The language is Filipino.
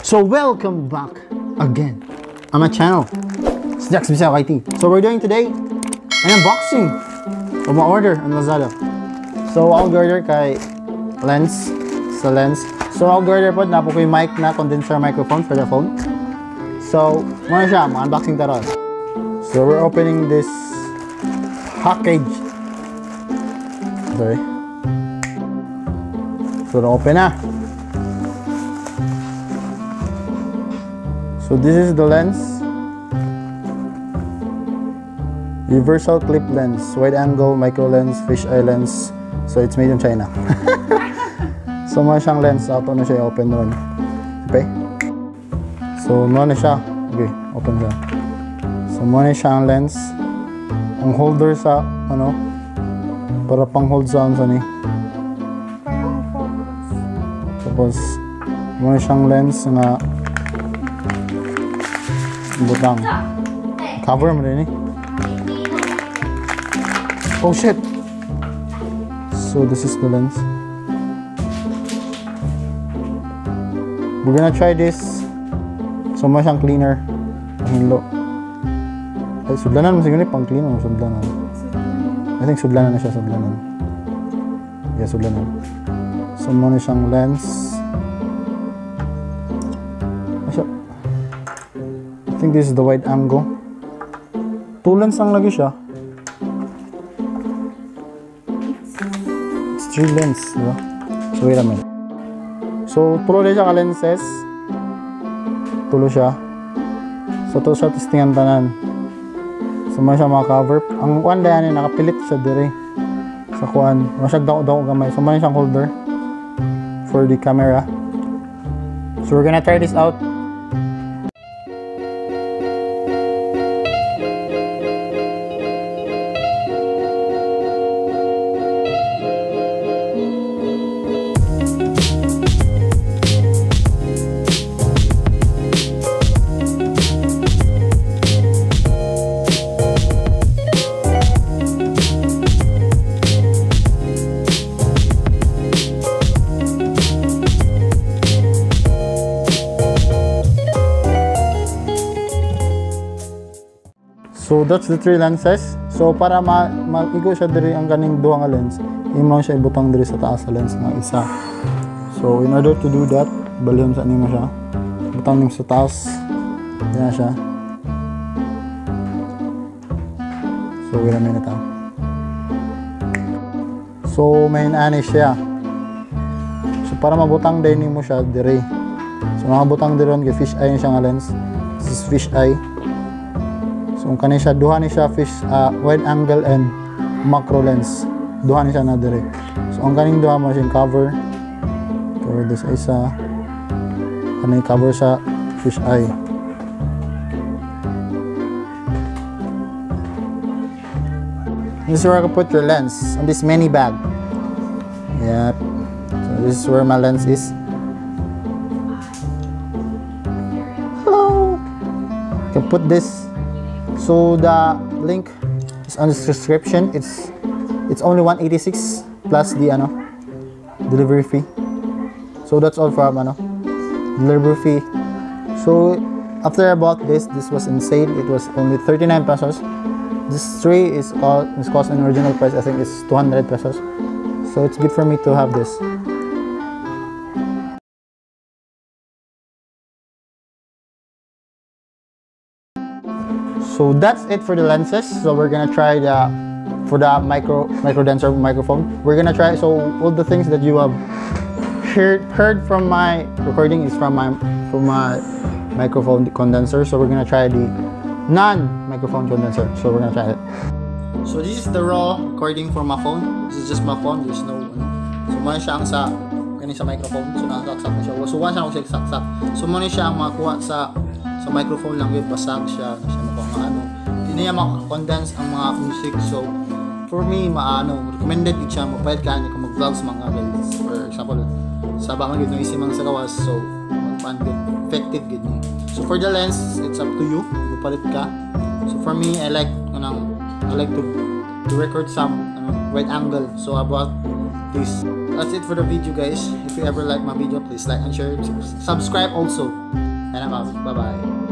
So welcome back again on my channel. It's Jax Bisaya IT. So we're doing today an unboxing of my order on Lazada. So I'll order kay lens sa lens. So I'll order po na po ko yung mic na condenser microphone for the phone. So muna siya, unboxing taron. So we're opening this package. Sorry. So open na. So this is the lens, universal clip lens, wide angle, micro lens, fisheye lens. So it's made in China. So mga siyang lens, auto na siya open ron. Okay. So mga na siya. Okay, open siya. So mga na siyang lens. Ang holder sa ano, para pang hold sa ano ni. Tapos mga siyang lens na butang cover mo rin eh. Oh shit! So this is the lens. We're gonna try this. So mas siyang cleaner. Hilo. Ay sudlanan mo siguro pang clean mo sudlanan. I think sudlanan na siya, sudlanan. Yeah, sudlanan. So mo na siyang lens. I think this is the wide angle. 2 lens lang lagi siya. It's 3 lens, diba? So wait a minute. So tulo rin siya ka lenses. Tulo siya. So to siya testingan tanan. So man siya maka-cover. Ang kuan dayan nakapilit siya dire sa kuan. Masyag daw gamay. So man siyang holder for the camera. So we're gonna try this out. So that's the 3 lenses. So para ma-igo siya diri ang kaning duha nga lens, imo siya ibutang diri sa taas sa lens ng isa. So in order to do that, balihon sa nimo siya. Butang nimo sa taas. Yan siya. So wait a minute. So may ani siya. So para mabutang din nimo siya diri. So makabutang diron kay fish eye siya nga lens. This is fish eye. So kung kanin siya, duha ni siya fish, wide angle and macro lens. Duha ni siya na dire. So ang kaning duha mo siyang cover. Cover this isa. Kanin cover sa fish eye. This is where I can put your lens on this mini bag. Yep. So this is where my lens is. Hello. You can put this. So the link is on the description. It's only 186 plus the delivery fee. So that's all from delivery fee. So after I bought this was in sale. It was only 39 pesos. This tray is cost an original price. I think it's 200 pesos. So it's good for me to have this. So that's it for the lenses. So we're gonna try for the micro condenser microphone. We're gonna try. So all the things that you have heard from my recording is from my microphone condenser. So we're gonna try the non-microphone condenser. So we're gonna try it. So this is the raw recording for my phone. This is just my phone. There's no so muna siya ang sa microphone. So nakasaksak na siya. So one siya ang saksak. So muna siya ang makuha sa microphone lang yung basag siya hindi niya makakondense ang mga music. So for me recommended it siya mapayad ka niya kung mag-vlogs mga guys. For example sa ba man noisy mga sa gawas, so magpan good effective good niya. So for the lens, it's up to you palit ka. So for me I like to record some wide angle. So about this, that's it for the video guys. If you ever like my video, please like and share, subscribe also. And I'm out. Bye bye.